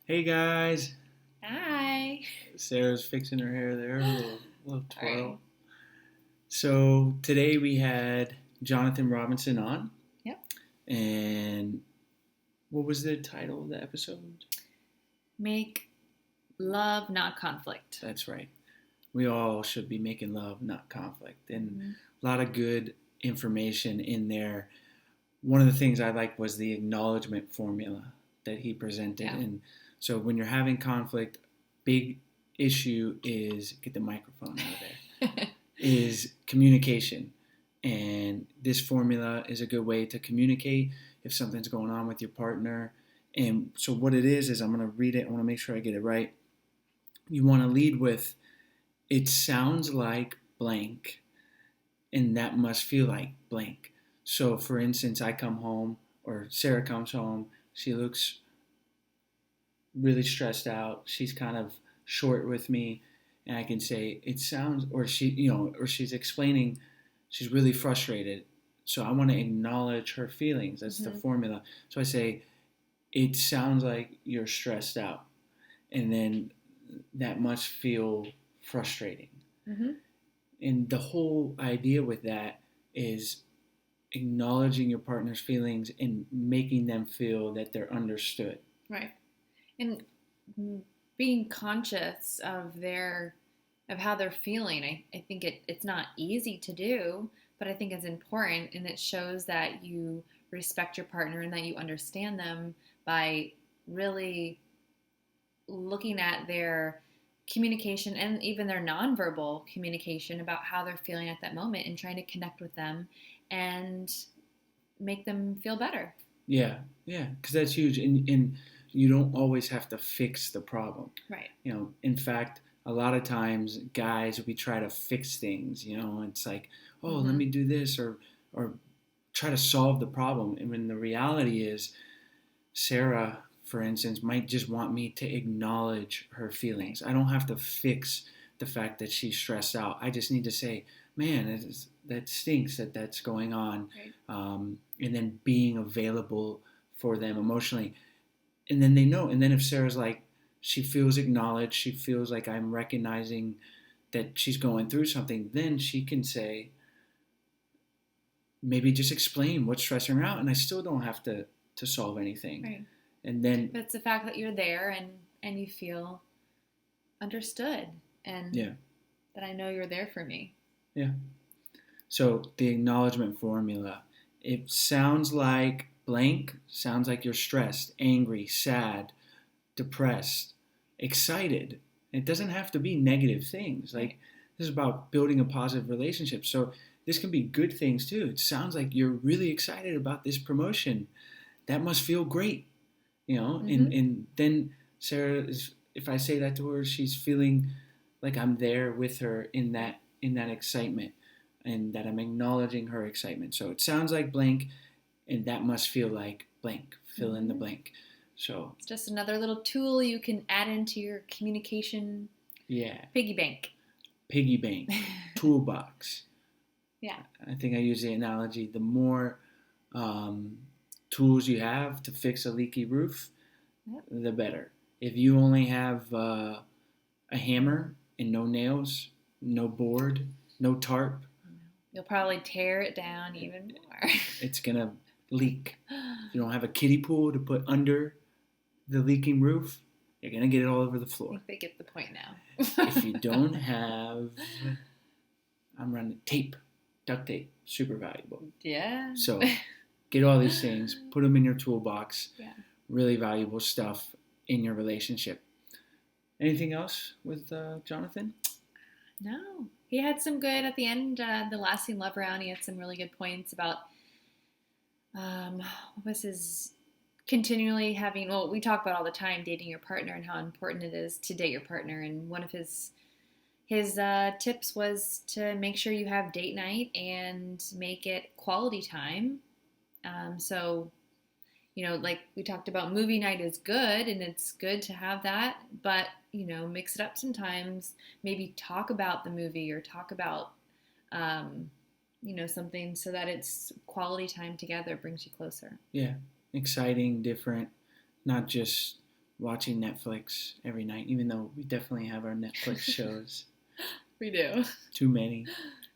Hey guys, Hi. Sarah's fixing her hair there, a little twirl. Sorry. So today we had Jonathan Robinson on, Yep. and what was the title of the episode? Make love, not conflict. That's right. We all should be making love, not conflict, and Mm-hmm. a lot of good information in there. One of the things I liked was the acknowledgement formula that he presented, Yeah. and so when you're having conflict, big issue is get the microphone out of there. Is communication. And this formula is a good way to communicate if something's going on with your partner. And so, what it is I'm going to read it. I want to make sure I get it right. You want to lead with, it sounds like blank, and that must feel like blank. So, for instance, I come home, or Sarah comes home, she looks really stressed out. She's kind of short with me, and I can say it sounds, or or she's explaining, she's really frustrated. So I want to acknowledge her feelings. That's the Mm-hmm. formula. So I say, it sounds like you're stressed out, and then that must feel frustrating. Mm-hmm. And the whole idea with that is acknowledging your partner's feelings and making them feel that they're understood. Right. And being conscious of how they're feeling. I think it's not easy to do, but I think it's important, and it shows that you respect your partner and that you understand them by really looking at their communication and even their nonverbal communication about how they're feeling at that moment and trying to connect with them and make them feel better. Yeah, yeah, because that's huge, and you don't always have to fix the problem. Right. In fact, a lot of times, guys, we try to fix things. It's like, oh, let Mm-hmm. me do this, or try to solve the problem. And when the reality is, Sarah, for instance, might just want me to acknowledge her feelings. I don't have to fix the fact that she's stressed out. I just need to say, man, that stinks that that's going on. Right. And then being available for them emotionally. And then they know. And then if Sarah's like, she feels acknowledged, she feels like I'm recognizing that she's going through something, then she can say, maybe just explain what's stressing her out. And I still don't have to solve anything. Right. And then, But it's the fact that you're there and you feel understood and yeah, that I know you're there for me. yeah. So the acknowledgement formula, it sounds like blank, sounds like you're stressed, angry, sad, depressed, excited. It doesn't have to be negative things. Like, this is about building a positive relationship. So this can be good things too. It sounds like you're really excited about this promotion. That must feel great, Mm-hmm. and then Sarah is, if I say that to her, she's feeling like I'm there with her in that excitement, and that I'm acknowledging her excitement. So it sounds like blank, and that must feel like blank. Fill in the Mm-hmm. blank. So It's just another little tool you can add into your communication yeah, piggy bank. piggy bank, toolbox. Yeah. I think I use the analogy: the more um, tools you have to fix a leaky roof, Yep. the better. If you only have a hammer and no nails, no board, no tarp, You'll probably tear it down even more. it's gonna leak. If you don't have a kiddie pool to put under the leaking roof, you're gonna get it all over the I floor. think they get the point now. If you don't have, I'm running tape, duct tape, super valuable. Yeah. So get all these things, put them in your toolbox. Yeah. Really valuable stuff in your relationship. Anything else with Jonathan? No. He had some good at the end, the lasting love round. He had some really good points about what was his continually having, well, we talk about all the time dating your partner and how important it is to date your partner. And one of his tips was to make sure you have date night and make it quality time. So, like we talked about, movie night is good and it's good to have that, but, mix it up sometimes. Maybe talk about the movie or talk about, something so that it's quality time together brings you closer. Yeah, exciting, different, not just watching Netflix every night, even though we definitely have our Netflix shows. We do. Too many.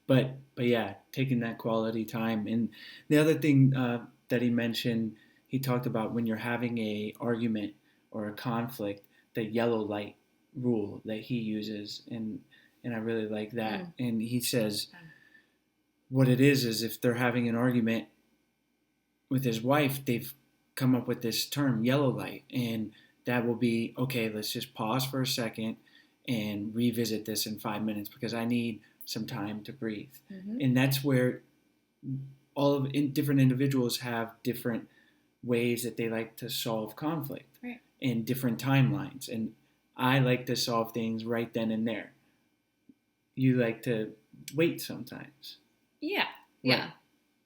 But yeah, taking that quality time. And the other thing that he mentioned, he talked about when you're having a argument or a conflict, the yellow light rule that he uses, and I really like that. And he says what it is if they're having an argument with his wife, they've come up with this term, yellow light, and that will be, okay, let's just pause for a second and revisit this in 5 minutes because I need some time to breathe. And that's where different individuals have different ways that they like to solve conflict, right, and different timelines. And I like to solve things right then and there. You like to wait sometimes. Yeah. Right.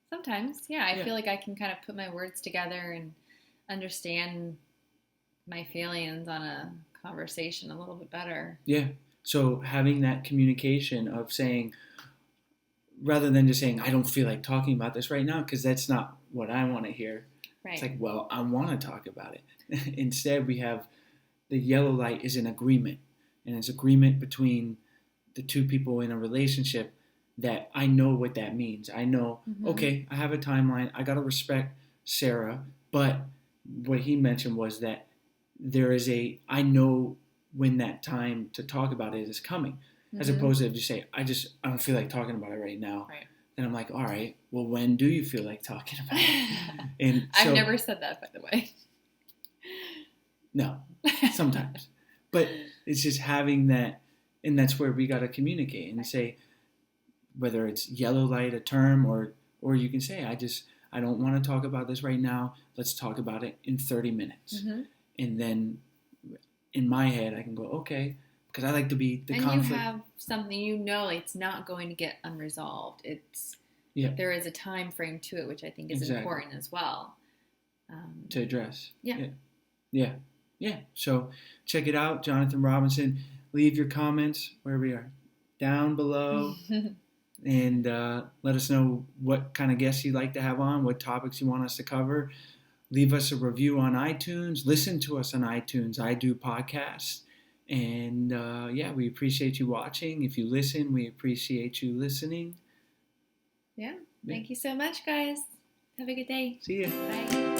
Sometimes, I feel like I can kind of put my words together and understand my feelings on a conversation a little bit better. Yeah. So having that communication of saying, rather than just saying, I don't feel like talking about this right now, because that's not what I want to hear. Right. It's like, well, I want to talk about it. Instead, we have the yellow light is an agreement. And it's agreement between the two people in a relationship that I know what that means. I know, okay, I have a timeline. I got to respect Sarah. But what he mentioned was that I know when that time to talk about it is coming, as opposed to just say, I don't feel like talking about it right now. Right. And I'm like, all right, well, when do you feel like talking about it? And I've never said that, by the way. No, sometimes. But it's just having that, and that's where we got to communicate and say, whether it's yellow light, a term, or you can say, I don't want to talk about this right now. Let's talk about it in 30 minutes. And then in my head, I can go, okay, because I like to be the conflict. You have something, it's not going to get unresolved. There is a time frame to it, which I think is important as well. To address. Yeah. So check it out, Jonathan Robinson. Leave your comments where we are down below. And let us know what kind of guests you'd like to have on, what topics you want us to cover. Leave us a review on iTunes. Listen to us on iTunes. I do podcasts. And we appreciate you watching. If you listen, we appreciate you listening. Yeah. Thank you so much, guys. Have a good day. See ya. Bye.